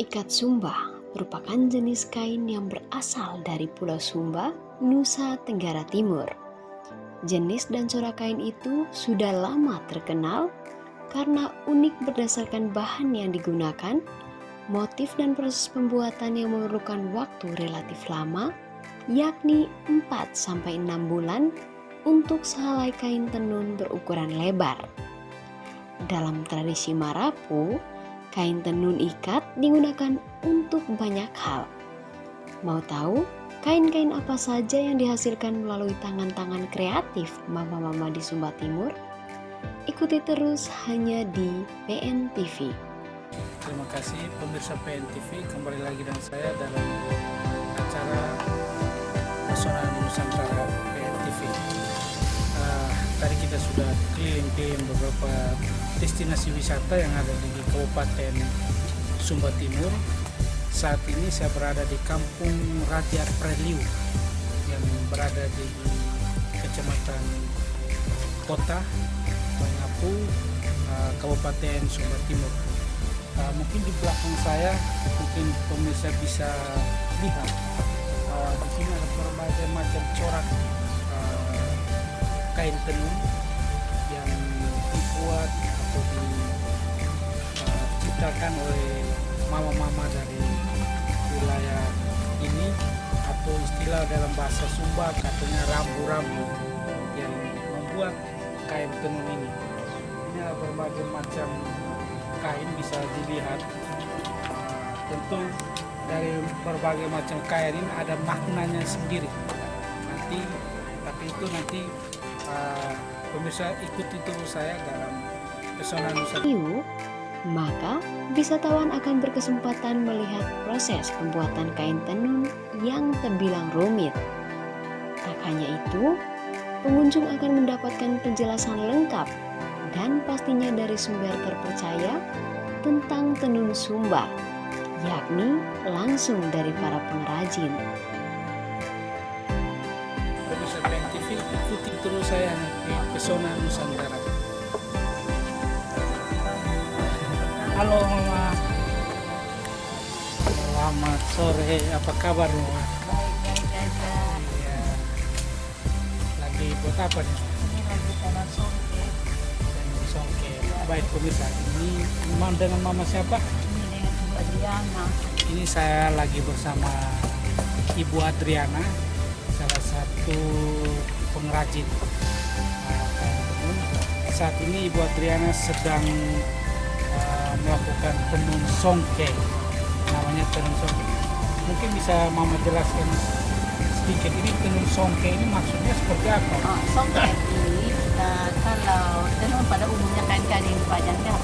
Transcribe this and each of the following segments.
Ikat Sumba merupakan jenis kain yang berasal dari Pulau Sumba, Nusa Tenggara Timur. Jenis dan corak kain itu sudah lama terkenal karena unik berdasarkan bahan yang digunakan, motif dan proses pembuatan yang memerlukan waktu relatif lama, yakni 4-6 bulan untuk sehelai kain tenun berukuran lebar. Dalam tradisi Marapu, kain tenun ikat digunakan untuk banyak hal. Mau tahu kain-kain apa saja yang dihasilkan melalui tangan-tangan kreatif mama-mama di Sumba Timur? Ikuti terus hanya di PNTV. Terima kasih pemirsa PNTV, kembali lagi dengan saya dalam acara Pesona Nusantara PNTV. Tadi kita sudah keliling-keliling beberapa destinasi wisata yang ada di Kabupaten Sumba Timur. Saat ini saya berada di Kampung Raja Preliu yang berada di Kecamatan Kota Bangapu, Kabupaten Sumba Timur. Mungkin di belakang saya, mungkin pemirsa bisa lihat di sini ada berbagai macam corak kain tenun yang dibuat atau diciptakan oleh mama-mama dari wilayah ini, atau istilah dalam bahasa Sumba katanya rambu-rambu yang membuat kain tenun ini. Ini ada berbagai macam kain bisa dilihat. Tentu dari berbagai macam kain ini ada maknanya sendiri. Tapi itu nanti pemirsa ikuti terus saya dalam Pesona Nusantara. Maka wisatawan akan berkesempatan melihat proses pembuatan kain tenun yang terbilang rumit. Tak hanya itu, pengunjung akan mendapatkan penjelasan lengkap dan pastinya dari sumber terpercaya tentang tenun Sumba, yakni langsung dari para pengrajin. Pemirsa PNTV, ikuti terus saya di Pesona Nusantara. Halo Mama. Selamat sore, apa kabar Mama? Ya. Lagi buat apa nih? Ini lagi tanam songke. Songke. Baik pemirsa, ini dengan Mama siapa? Ini dengan Ibu Adriana. Ini saya lagi bersama Ibu Adriana, salah satu pengrajin kain tenun. Saat ini Ibu Adriana sedang melakukan tenun songke, namanya tenun songke. Mungkin bisa Mama jelaskan sedikit, ini tenun songke ini maksudnya seperti apa? Songke ini kalau tenun pada umumnya kain-kain yang panjangnya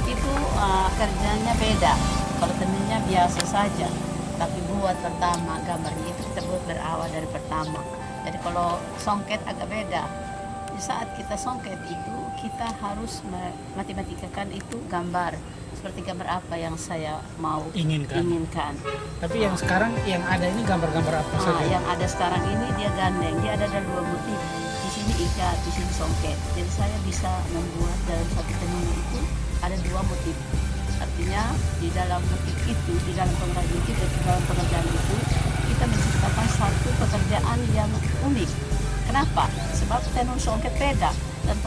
itu kerjanya beda. Kalau tenunnya biasa saja, tapi buat pertama gambarnya itu kita buat berawal dari pertama. Jadi kalau songket agak beda. Di saat kita songket itu kita harus matematikkan itu gambar. Seperti gambar apa yang saya mau inginkan. Tapi yang sekarang yang ada ini gambar-gambar apa saja? Yang ada sekarang ini dia gandeng, dia ada dua motif. Di sini ikat, di sini songket. Jadi saya bisa membuat dalam satu tenun itu ada dua motif. Artinya di dalam motif itu, di dalam pengrajin itu, di dalam pekerjaan itu kita menciptakan satu pekerjaan yang unik. Kenapa? Sebab tenun songket beda dan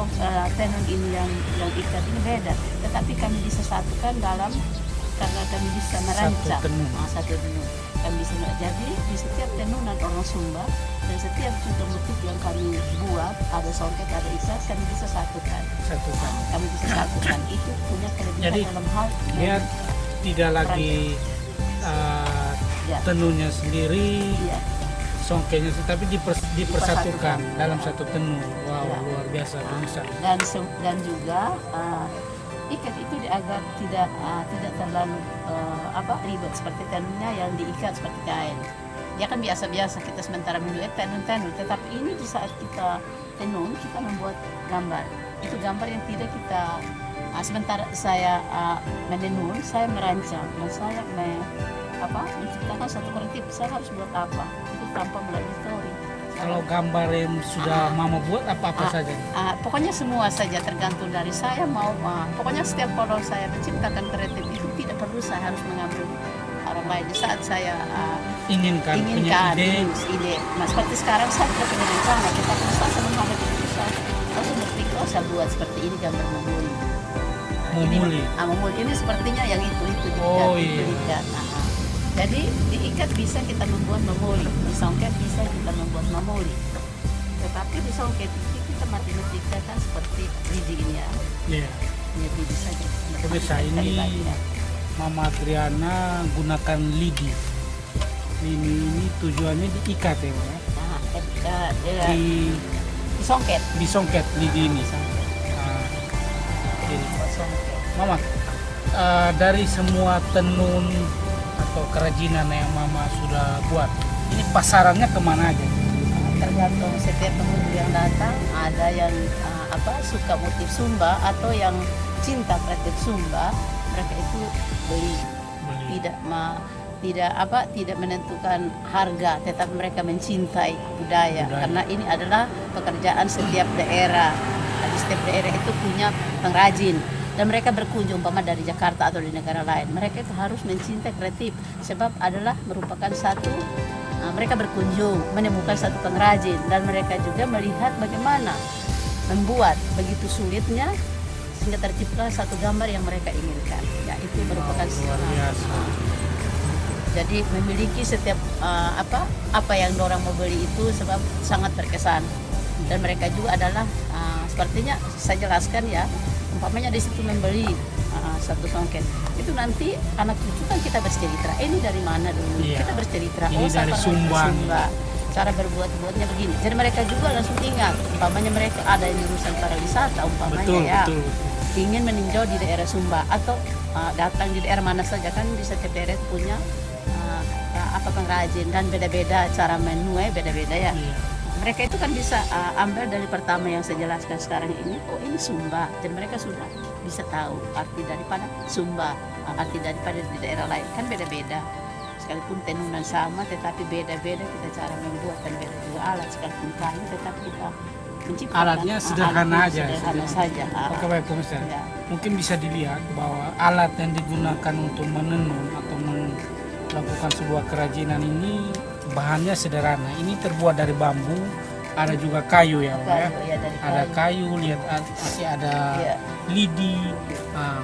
tenun ini yang ikat ini beda. Tetapi kami bisa satukan dalam karena kami bisa merancang satu tenun. Kami bisa jadi di setiap tenunan orang Sumba dan setiap juga motif yang kami buat ada songket ada ikat kami bisa satukan. Kami bisa satukan itu punya kelebihan. Jadi, dalam hal dia tidak lagi tenunnya sendiri. Iya. Songkenya tapi dipersatukan dalam satu tenun. Wow, luar biasa pemirsa. Dan juga ikat itu agar tidak terlalu ribet seperti tenunnya yang diikat seperti kain. Dia kan biasa-biasa kita sementara melihat tenun, tetapi ini di saat kita tenun kita membuat gambar. Itu gambar yang tidak kita sementara saya menenun, saya merancang dan saya menciptakan satu kreatif. Saya harus buat apa? Tanpa melalui story. Kalau gambar yang sudah Mama buat apa saja? Pokoknya semua saja tergantung dari saya mau. Pokoknya setiap kalau saya menciptakan kreatif itu tidak perlu saya harus mengambil orang lain. Di saat saya Inginkan, punya inginkan ide. ide. Nah seperti sekarang saya tidak punya rencana, tetapi saya sebelum ada keputusan, saya berpikir oh saya buat seperti ini gambar memuli. Memuli. Memuli ini sepertinya yang itu diikat, Oh, itu iya. diikat. Jadi diikat bisa kita membuat memuli, disongket bisa kita membuat memuli. Tetapi disongket itu kita matematika kan seperti lidi ini ya. Iya. Jadi bisa Pemirsa, ini Mama Adriana gunakan lidi. Ini tujuannya diikat ya, Pak? disongket. Disongket lidi ini. Nah, jadi, Mama, dari semua tenun atau kerajinan yang Mama sudah buat, ini pasarannya kemana aja? Tergantung setiap pengunjung yang datang, ada yang suka motif Sumba atau yang cinta kreatif Sumba, mereka itu beli. Tidak menentukan harga, tetapi mereka mencintai budaya. Karena ini adalah pekerjaan setiap daerah. Di setiap daerah itu punya pengrajin dan mereka berkunjung umpama dari Jakarta atau di negara lain. Mereka itu harus mencintai kreatif sebab adalah merupakan satu mereka berkunjung menemukan satu pengrajin dan mereka juga melihat bagaimana membuat begitu sulitnya sehingga tercipta satu gambar yang mereka inginkan. Ya itu merupakan Luar biasa. jadi memiliki setiap apa yang orang mau beli itu sebab sangat berkesan dan mereka juga adalah sepertinya saya jelaskan ya, umpamanya di situ membeli satu songket itu nanti anak cucu kan kita bercerita ini dari mana dulu, Iya. kita bercerita Ini dari Sumba. cara berbuatnya begini, jadi mereka juga langsung ingat umpamanya mereka ada yang jurusan pariwisata umpamanya Betul, ya betul. ingin meninjau di daerah Sumba atau datang di daerah mana saja kan di setiap daerah punya pengrajin dan beda-beda cara menuai beda-beda ya. Iya. Mereka itu kan bisa ambil dari pertama yang saya jelaskan sekarang ini, oh ini Sumba, dan mereka sudah bisa tahu arti daripada Sumba, arti daripada di daerah lain kan beda-beda. Sekalipun tenunan sama tetapi beda-beda kita cara membuat dan beda juga alat, sekalipun kayu tetapi kita menciptakan Alatnya sederhana aja. sederhana saja. Oke, baik pemirsa. Ya. Mungkin bisa dilihat bahwa alat yang digunakan untuk menenun atau melakukan sebuah kerajinan ini bahannya sederhana. Ini terbuat dari bambu, ada juga kayu ya, Pak, ya. Kayu, ya, dari Ada kayu. kayu, lihat masih ada Ya. lidi. Nah,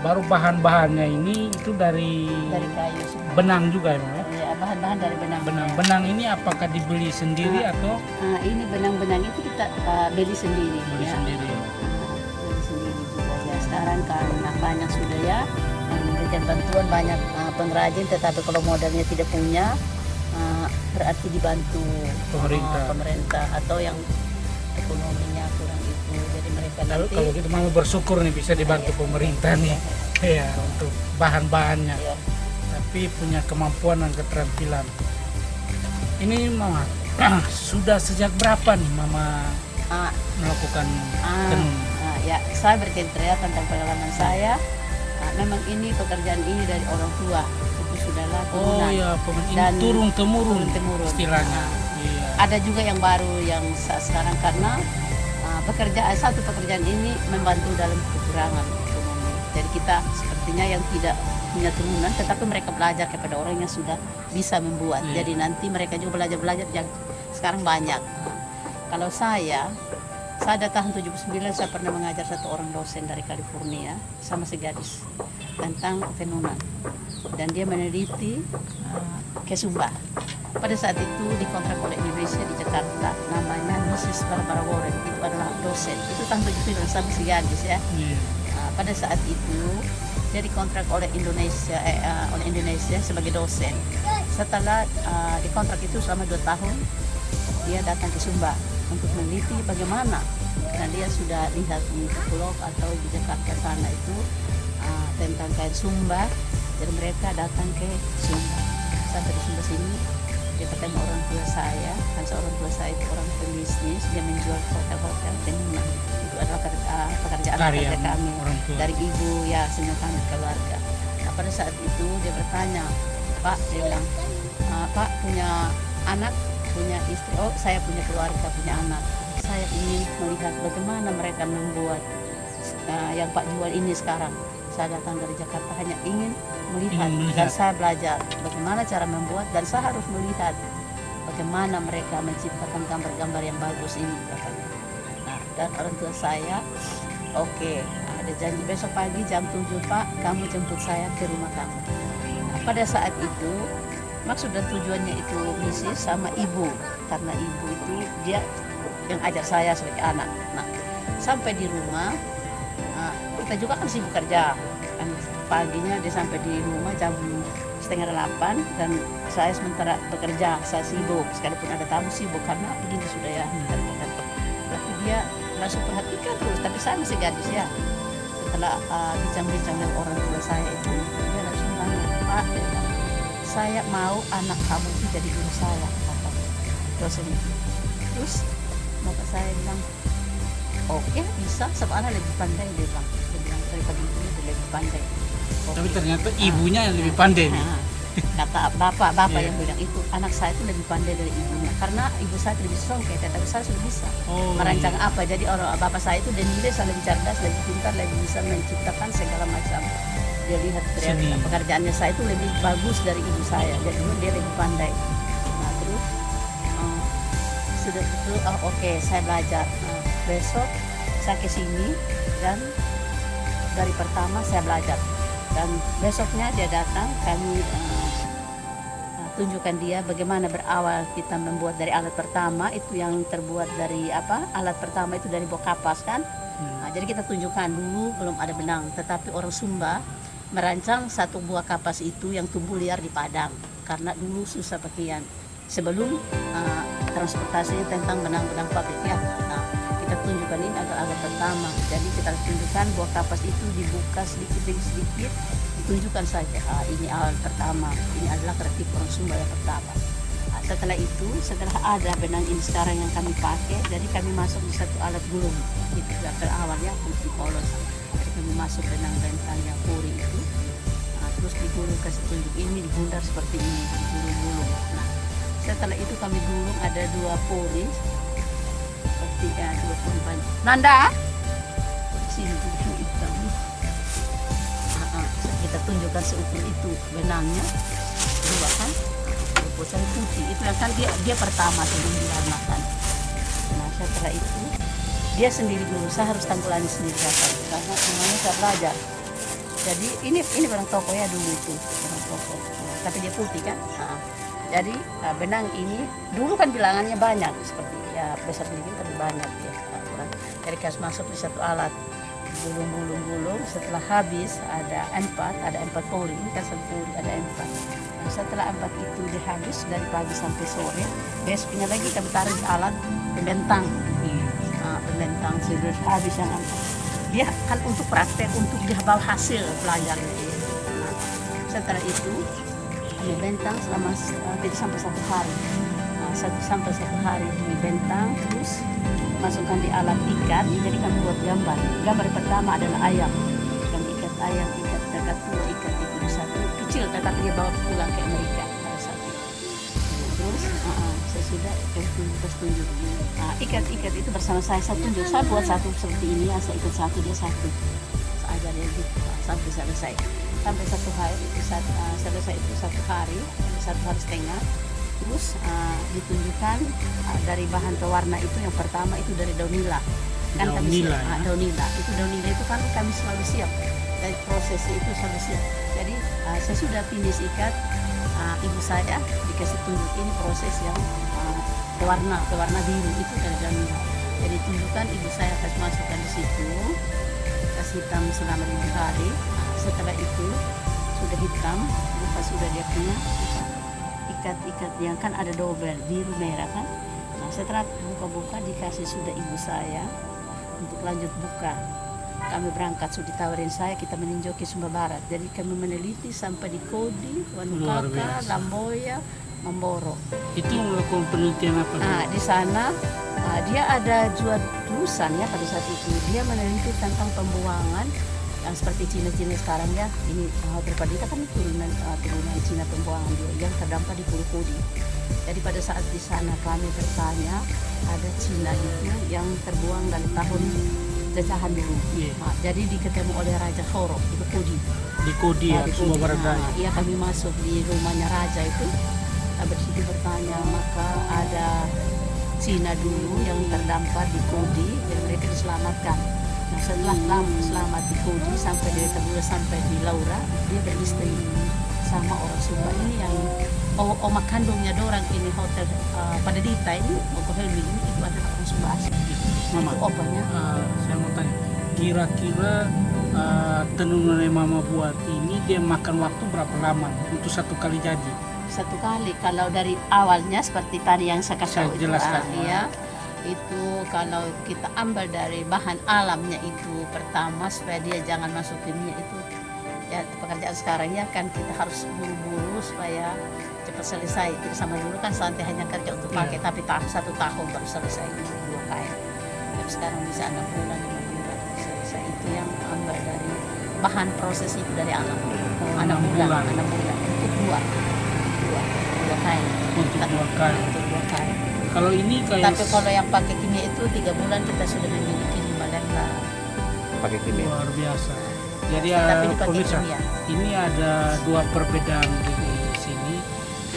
baru bahan-bahannya ini itu dari Dari kayu semua. benang juga ya, Pak, ya. Ya, bahan-bahan dari benang. Benang ini apakah dibeli sendiri atau Ini benang-benang itu kita beli sendiri. beli ya. sendiri? Beli sendiri juga ya. Sekarang karena banyak sudah ya yang memberikan bantuan banyak pengrajin, tetapi kalau modalnya tidak punya berarti dibantu pemerintah atau yang ekonominya kurang itu. Jadi mereka Lalu nanti kalau kita mau bersyukur nih bisa dibantu pemerintah nih, ya untuk bahan-bahannya. ya, Tapi punya kemampuan dan keterampilan. Ini Mama sudah sejak berapa nih Mama ah, melakukan ah, tenun? ya saya bercerita tentang pengalaman saya. Memang ini pekerjaan ini dari orang tua itu sudahlah Oh turunan. ya, ini Dan turun-temurun turun-temurun. istilahnya. Iya. Ada juga yang baru yang sekarang karena satu pekerjaan ini membantu dalam kekurangan ekonomi. Jadi kita sepertinya yang tidak punya turunan, tetapi mereka belajar kepada orang yang sudah bisa membuat. Iya. Jadi nanti mereka juga belajar yang sekarang banyak. Kalau saya tahun 79 saya pernah mengajar satu orang dosen dari California sama si gadis tentang tenunan dan dia meneliti ke Sumba. Pada saat itu dikontrak oleh Indonesia di Jakarta, namanya Mrs. Barbara Warren, itu adalah dosen. Itu tahun 79 sama si gadis ya. Iya. Pada saat itu dia dikontrak oleh Indonesia sebagai dosen. Setelah dikontrak itu selama 2 tahun, dia datang ke Sumba untuk meneliti bagaimana, karena dia sudah lihat di blog atau di Jakarta sana itu tentang kain Sumba, jadi mereka datang ke Sumba. Sampai di Sumba sini dia bertanya orang tua saya, kan seorang tua saya itu orang pebisnis, dia menjual hotel-hotel tenunan. Itu adalah pekerjaan Karya kerja kami orang tua. dari ibu ya, semua kami keluarga. Nah, pada saat itu dia bertanya, Pak, dia bilang, Pak punya anak, punya istri, oh saya punya keluarga, punya anak, saya ingin melihat bagaimana mereka membuat yang Pak jual ini sekarang. Saya datang dari Jakarta hanya ingin melihat, Ingin dan melihat. saya belajar bagaimana cara membuat, dan saya harus melihat bagaimana mereka menciptakan gambar-gambar yang bagus ini katanya. Nah, dan orang tua saya, oke, ada janji besok pagi jam 7 Pak, kamu jemput saya ke rumah kamu. Nah, pada saat itu maksud dan tujuannya itu misi sama ibu, karena ibu itu dia yang ajar saya sebagai anak. Nah, sampai di rumah, kita juga kan sibuk kerja kan, paginya dia sampai di rumah jam 7:30 dan saya sementara bekerja, saya sibuk, sekalipun ada tamu sibuk karena begini sudah ya kan. Tapi dia langsung perhatikan terus, tapi saya masih gadis ya. Setelah bincang-bincang dengan orang tua saya itu, dia langsung tanya, Pak, dia bilang, saya mau anak kamu itu jadi guru saya, kata dosen itu. Terus bapak saya bilang, oke, bisa, sebab anak lebih pandai, dia bilang daripada ibunya dia lebih pandai. Tapi ternyata ibunya yang lebih pandai nih. Kata bapak Iya. yang bilang itu, anak saya itu lebih pandai dari ibunya, karena ibu saya lebih songket, tapi saya sudah bisa Oh, merancang apa. Jadi orang bapak saya itu dinilai saya lebih cerdas, lebih pintar, lebih bisa menciptakan segala macam. Dia lihat Seni. pekerjaannya saya itu lebih bagus dari ibu saya, jadi dia lebih pandai. Nah terus sudah itu oke, saya belajar. Nah, besok saya ke sini dan dari pertama saya belajar, dan besoknya dia datang, kami tunjukkan dia bagaimana berawal kita membuat dari alat pertama itu yang terbuat dari apa, alat pertama itu dari buah kapas kan. Nah, jadi kita tunjukkan dulu belum ada benang, tetapi orang Sumba merancang satu buah kapas itu yang tumbuh liar di padang karena dulu susah pakaian sebelum transportasinya tentang benang-benang pabrik ya. Nah, kita tunjukkan ini adalah alat pertama, jadi kita tunjukkan buah kapas itu dibuka sedikit demi sedikit, ditunjukkan saja ini alat pertama, ini adalah kreatif orang Sumba yang pertama. Nah, setelah itu, setelah ada benang ini sekarang yang kami pakai, jadi kami masuk di satu alat gulung itu gambar awalnya putih polos, jadi kami masuk benang bentang yang puri itu. Nah, terus digulung, kasih tunjuk ini digundar seperti ini, digulung-gulung. Nah, setelah itu kami gulung ada 2 puri seperti 2 puri panjang. Nanda, sini tuh hitam. Kita tunjukkan seukur itu benangnya, dua kan, pucat putih itu yang kan dia pertama sebelum diwarnakan. Nah setelah itu dia sendiri dulu, saya harus tanggulangi sendiri karena semuanya saya belajar. Jadi ini barang toko ya dulu itu barang toko, tapi dia putih kan. Nah, jadi benang ini dulu kan bilangannya banyak seperti ya besar sedikit tapi banyak ya kurang. Jadi harus masuk di satu alat gulung, setelah habis ada 4 pori, ini kan 1 pori ada 4. Nah, setelah 4 itu dihabis dari pagi sampai sore, besoknya lagi kami taruh di alat pembentang. Pembentang sudah habis yang 4. Dia kan untuk praktek, untuk dia bawa hasil pelajar. Nah, setelah itu kami bentang selama tidak sampai 1 hari. Nah, 1 hari dibentang, terus masukkan di alat ikat, jadi kami buat gambar pertama adalah ayam, kami ikat ayam, ikat kakak tua, ikat itu di satu kecil, tetapi dia bawa pulang ke Amerika pada saat itu. Terus sesudah tunjuk ikat itu bersama saya tunjuk, saya buat satu seperti ini ya, saya ikat satu, dia satu, saya ajar dia gitu sampai selesai 1 hari itu selesai itu 1 hari, 1 hari setengah. Terus ditunjukkan dari bahan pewarna itu yang pertama itu dari daunila kan, Daunila, ya? Daunila itu kan kami selalu siap dari prosesnya itu selalu siap. Jadi saya sudah finish ikat, ibu saya dikasih tunjuk ini proses yang pewarna biru itu dari daunila. Jadi tunjukkan ibu saya kasih masukkan di situ, kasih hitam selama 5 hari. Setelah itu sudah hitam, pas sudah dia punya ikat yang kan ada double biru merah kan. Nah setelah buka dikasih sudah ibu saya untuk lanjut buka. Kami berangkat sudah ditawarin saya, kita meninjau ke Sumba Barat. Jadi kami meneliti sampai di Kodi, Wanukaka, Lamboya, Mamboro. Itu melakukan penelitian apa? Nah di sana dia ada jurusan ya pada saat itu. Dia meneliti tentang pembuangan yang seperti Cina sekarang ya, ini beberapa kita kan turunan Cina pembuangan dia yang terdampak di Pulau Kodi. Jadi pada saat di sana kami bertanya, ada Cina itu yang terbuang dari tahun penjajahan dulu. Iya. Nah, jadi diketemu oleh Raja Soro itu Kodi. Di Kodi ya, Di Sumba Kodi. Barat Daya. Nah, iya, kami masuk di rumahnya raja itu. Habis itu bertanya, maka ada Cina dulu yang terdampar di Kodi, dan mereka diselamatkan. Nah, setelah selamat di Kodi sampai dari Tabula sampai di Laura, dia beristri sama orang Sumba ini yang oma kandungnya dorang ini hotel pada Dita ini, hotel ini itu adalah orang Sumba asli. Mama, Itu opanya. saya mau tanya, kira-kira tenun yang Mama buat ini dia makan waktu berapa lama untuk satu kali jadi? Satu kali kalau dari awalnya seperti tadi yang saya kasih Saya tahu itu, jelaskan, ya, itu kalau kita ambil dari bahan alamnya itu pertama supaya dia jangan masuk kimia itu, ya pekerjaan sekarang ya kan kita harus buru-buru supaya cepat selesai. Kita sama dulu kan santai hanya kerja untuk pakai, tapi 1 tahun baru selesai 2 kain. Tapi sekarang bisa 6 bulan 5 bulan selesai. Itu yang ambil dari bahan proses itu dari alam. 6 bulan untuk dua kain. Untuk 2 kali. Untuk 2 kain. Kalau ini kayak Tapi kalau yang pakai kimia itu 3 bulan kita sudah memiliki 5 lembar. pakai kimia. luar biasa. Jadi Tapi dipakai pemirsa, kimia. ini ada 2 perbedaan di sini.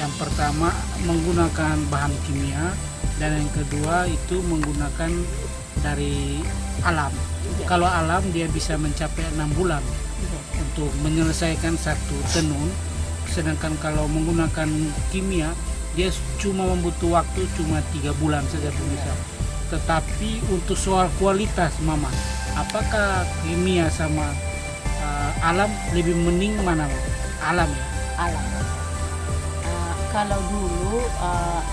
Yang pertama menggunakan bahan kimia, dan yang kedua itu menggunakan dari alam. Kalau alam dia bisa mencapai 6 bulan untuk menyelesaikan satu tenun, sedangkan kalau menggunakan kimia dia cuma membutuh waktu cuma 3 bulan saja pemirsa. Tetapi untuk soal kualitas Mama, apakah kimia sama alam lebih mending mana? Alam ya? Alam. Kalau dulu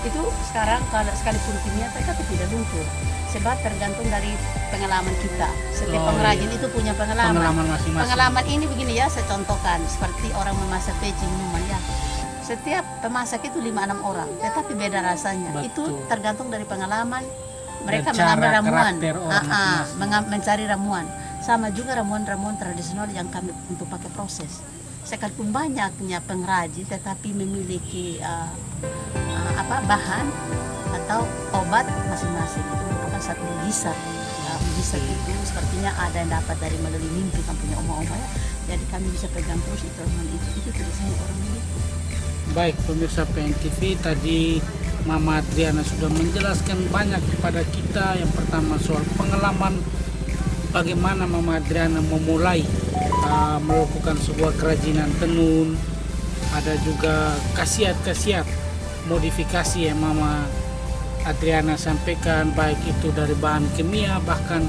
itu sekarang kalau sekalipun kimia tetapi tidak luntur. Sebab tergantung dari pengalaman kita. Setiap Oh, pengrajin iya. itu punya pengalaman. Pengalaman masing-masing. Pengalaman ini begini ya, saya contohkan seperti orang memasak peci minuman ya. Setiap pemasak itu 5-6 orang, tetapi beda rasanya. Betul. Itu tergantung dari pengalaman. Mereka Dan cara mengambil ramuan, karakter orang masing-masing. mencari ramuan. Sama juga ramuan-ramuan tradisional yang kami untuk pakai proses. Sekalipun banyaknya pengrajin, tetapi memiliki bahan atau obat masing-masing. Itu merupakan satu mujizat. Mujizat itu sepertinya ada yang dapat dari melalui mimpi kan punya oma-oma ya. Jadi kami bisa pegang terus itu ramuan itu tidak semua orang miliki. Baik pemirsa PNTV, tadi Mama Adriana sudah menjelaskan banyak kepada kita. Yang pertama soal pengalaman bagaimana Mama Adriana memulai melakukan sebuah kerajinan tenun. Ada juga khasiat-khasiat modifikasi yang Mama Adriana sampaikan, baik itu dari bahan kimia bahkan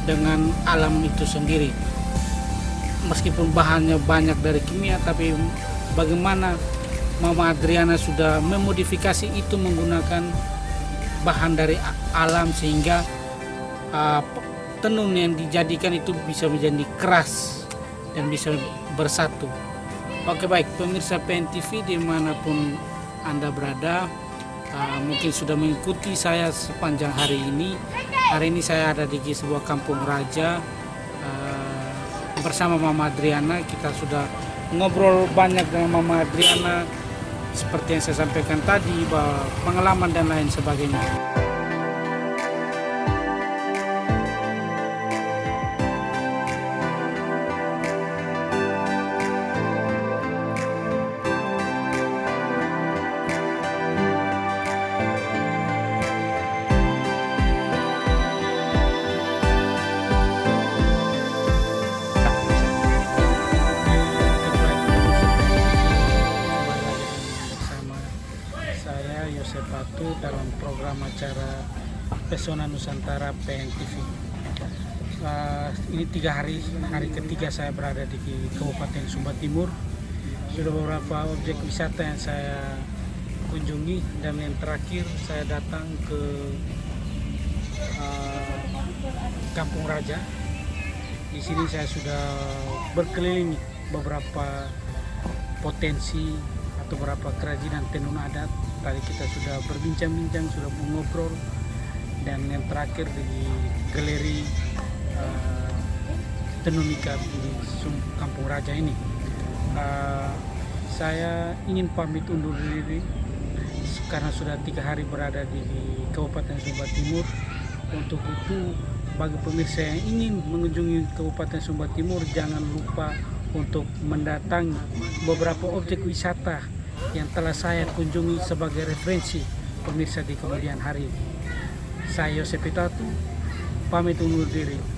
dengan alam itu sendiri. Meskipun bahannya banyak dari kimia, tapi bagaimana Mama Adriana sudah memodifikasi itu menggunakan bahan dari alam sehingga tenun yang dijadikan itu bisa menjadi keras dan bisa bersatu. Oke, baik pemirsa PNTV dimanapun Anda berada, mungkin sudah mengikuti saya sepanjang hari ini. Hari ini saya ada di sebuah kampung raja bersama Mama Adriana. Kita sudah ngobrol banyak dengan Mama Adriana seperti yang saya sampaikan tadi, bahwa pengalaman dan lain sebagainya. Dalam program acara Pesona Nusantara PNTV. Ini 3 hari ketiga saya berada di Kabupaten Sumba Timur. Sudah beberapa objek wisata yang saya kunjungi, dan yang terakhir saya datang ke Kampung Raja. Di sini saya sudah berkeliling beberapa potensi atau beberapa kerajinan tenun adat. Tadi kita sudah berbincang-bincang, sudah mengobrol, dan yang terakhir di galeri tenun ikat di Kampung Raja ini. Saya ingin pamit undur diri karena sudah 3 hari berada di Kabupaten Sumba Timur. Untuk itu bagi pemirsa yang ingin mengunjungi Kabupaten Sumba Timur, jangan lupa untuk mendatangi beberapa objek wisata yang telah saya kunjungi sebagai referensi pemirsa di kemudian hari. Saya Yosep Pitatu, pamit undur diri.